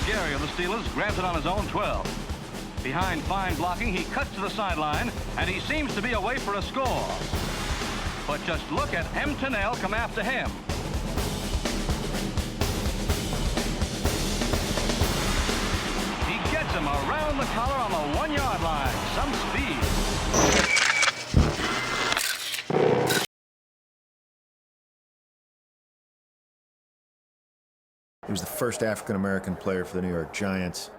Gary of the Steelers grabs it on his own 12. Behind fine blocking, he cuts to the sideline, and he seems to be away for a score. But just look at Tunnell come after him. He gets him around the collar on the 1-yard line. Some speed. He was the first African-American player for the New York Giants.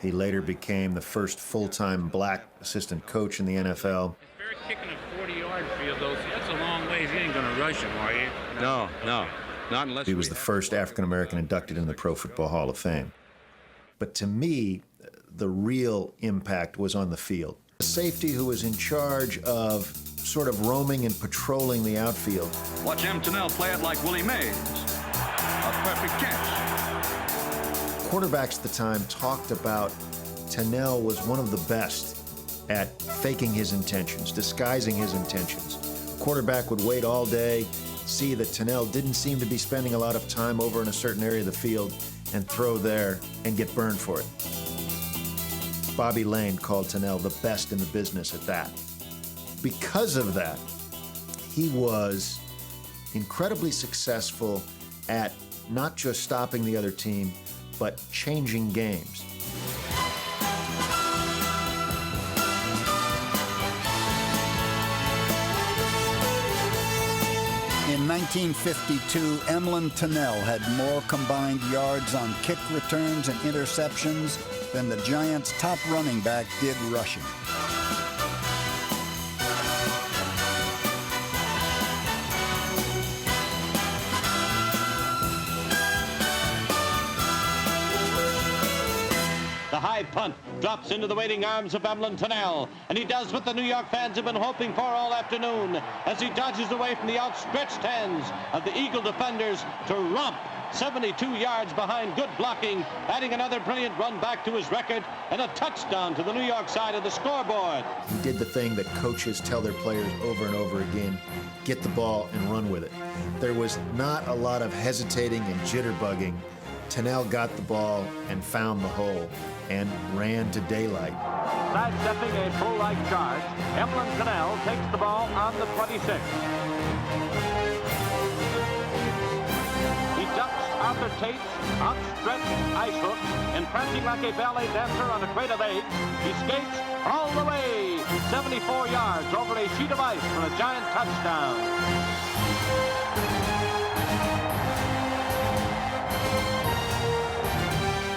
He later became the first full-time black assistant coach in the NFL. If they're kicking a 40-yard field, though, that's a long ways. You ain't going to rush him, are you? No, not unless he was the first African-American inducted into the Pro Football Hall of Fame. But to me, the real impact was on the field. A safety who was in charge of sort of roaming and patrolling the outfield. Watch Tunnell play it like Willie Mays. A perfect catch. Quarterbacks at the time talked about Tunnell was one of the best at faking his intentions, disguising his intentions. The quarterback would wait all day, see that Tunnell didn't seem to be spending a lot of time over in a certain area of the field, and throw there and get burned for it. Bobby Lane called Tunnell the best in the business at that. Because of that, he was incredibly successful at not just stopping the other team, but changing games. In 1952, Emlen Tunnell had more combined yards on kick returns and interceptions than the Giants' top running back did rushing. The high punt drops into the waiting arms of Emlen Tunnell, and he does what the New York fans have been hoping for all afternoon as he dodges away from the outstretched hands of the Eagle defenders to romp 72 yards behind good blocking, adding another brilliant run back to his record and a touchdown to the New York side of the scoreboard. He did the thing that coaches tell their players over and over again, get the ball and run with it. There was not a lot of hesitating and jitterbugging. Tunnell got the ball and found the hole and ran to daylight. Sidestepping a full-like charge, Emlen Tunnell takes the ball on the 26. He ducks Arthur Tate's outstretched ice hook, and prancing like a ballet dancer on a crate of eggs, he skates all the way 74 yards over a sheet of ice for a giant touchdown.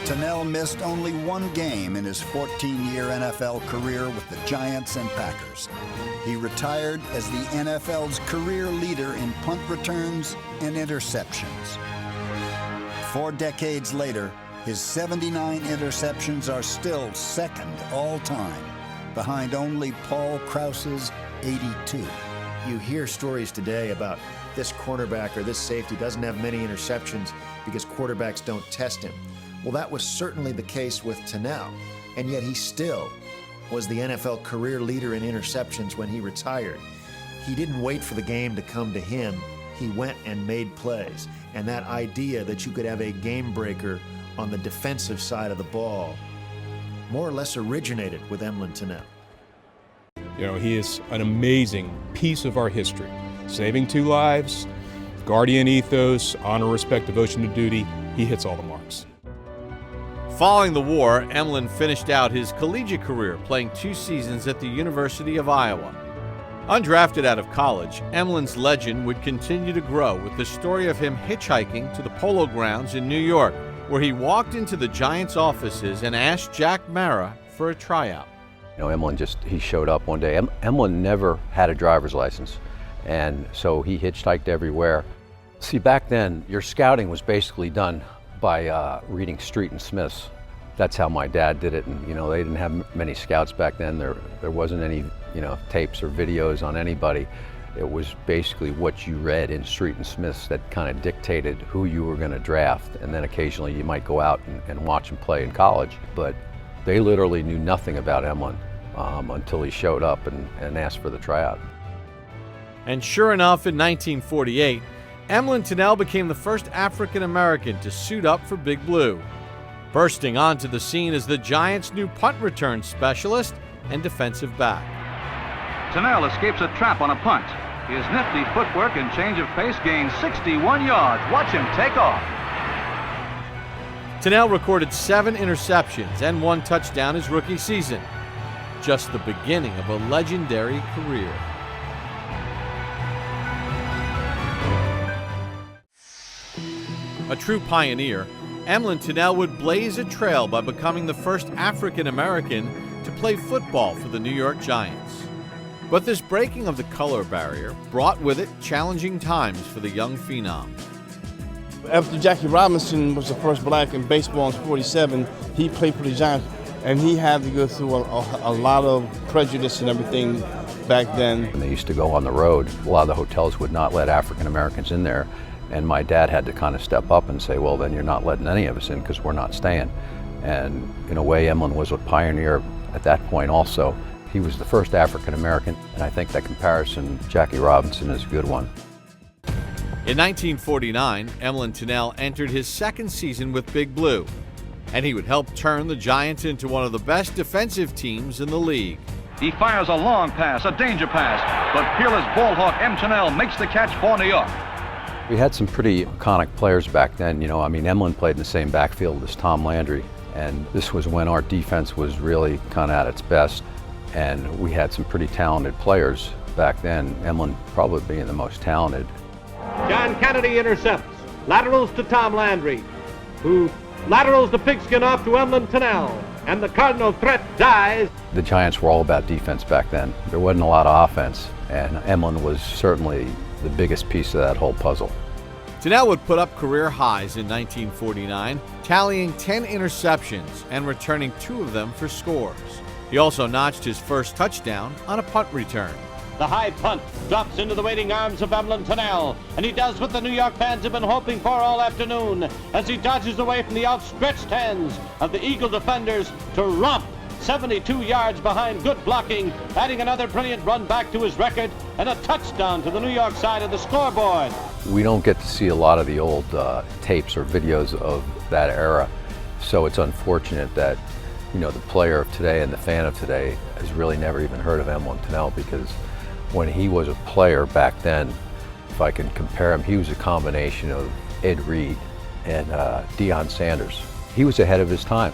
Tunnell missed only one game in his 14-year NFL career with the Giants and Packers. He retired as the NFL's career leader in punt returns and interceptions. 4 decades later, his 79 interceptions are still second all-time, behind only Paul Krause's 82. You hear stories today about this cornerback or this safety doesn't have many interceptions because quarterbacks don't test him. Well, that was certainly the case with Tunnell, and yet he still was the NFL career leader in interceptions when he retired. He didn't wait for the game to come to him. He went and made plays. And that idea that you could have a game breaker on the defensive side of the ball more or less originated with Emlen Tunnell. You know, he is an amazing piece of our history. Saving 2 lives, guardian ethos, honor, respect, devotion to duty. He hits all the marks. Following the war, Emlen finished out his collegiate career playing 2 seasons at the University of Iowa. Undrafted out of college, Emlen's legend would continue to grow with the story of him hitchhiking to the Polo Grounds in New York, where he walked into the Giants' offices and asked Jack Mara for a tryout. You know, Emlen he showed up one day. Emlen never had a driver's license, and so he hitchhiked everywhere. See, back then, your scouting was basically done by reading Street and Smiths. That's how my dad did it, and you know, they didn't have many scouts back then. There wasn't any, you know, tapes or videos on anybody. It was basically what you read in Street and Smiths that kind of dictated who you were going to draft, and then occasionally you might go out and watch him play in college. But they literally knew nothing about Emlen until he showed up and asked for the tryout. And sure enough, in 1948, Emlen Tunnell became the first African American to suit up for Big Blue. Bursting onto the scene is the Giants' new punt return specialist and defensive back. Tunnell escapes a trap on a punt. His nifty footwork and change of pace gains 61 yards. Watch him take off. Tunnell recorded 7 interceptions and 1 touchdown his rookie season. Just the beginning of a legendary career. A true pioneer, Emlen Tunnell would blaze a trail by becoming the first African American to play football for the New York Giants. But this breaking of the color barrier brought with it challenging times for the young phenom. After Jackie Robinson was the first black in baseball in '47, he played for the Giants, and he had to go through a lot of prejudice and everything back then. When they used to go on the road, a lot of the hotels would not let African Americans in there, and my dad had to kind of step up and say, well, then you're not letting any of us in because we're not staying. And in a way, Emlen was a pioneer at that point also. He was the first African American, and I think that comparison, Jackie Robinson, is a good one. In 1949, Emlen Tunnell entered his second season with Big Blue, and he would help turn the Giants into one of the best defensive teams in the league. He fires a long pass, a danger pass, but peerless ball hawk M. Tunnell makes the catch for New York. We had some pretty iconic players back then. You know, I mean, Emlen played in the same backfield as Tom Landry, and this was when our defense was really kind of at its best. And we had some pretty talented players back then, Emlen probably being the most talented. John Kennedy intercepts. Laterals to Tom Landry, who laterals the pigskin off to Emlen Tunnell, and the Cardinal threat dies. The Giants were all about defense back then. There wasn't a lot of offense, and Emlen was certainly the biggest piece of that whole puzzle. Tunnell would put up career highs in 1949, tallying 10 interceptions and returning 2 of them for scores. He also notched his first touchdown on a punt return. The high punt drops into the waiting arms of Emlen Tunnell, and he does what the New York fans have been hoping for all afternoon as he dodges away from the outstretched hands of the Eagle defenders to romp 72 yards behind good blocking, adding another brilliant run back to his record and a touchdown to the New York side of the scoreboard. We don't get to see a lot of the old tapes or videos of that era, so it's unfortunate that, you know, the player of today and the fan of today has really never even heard of Emlen Tunnell, because when he was a player back then, if I can compare him, he was a combination of Ed Reed and Deion Sanders. He was ahead of his time.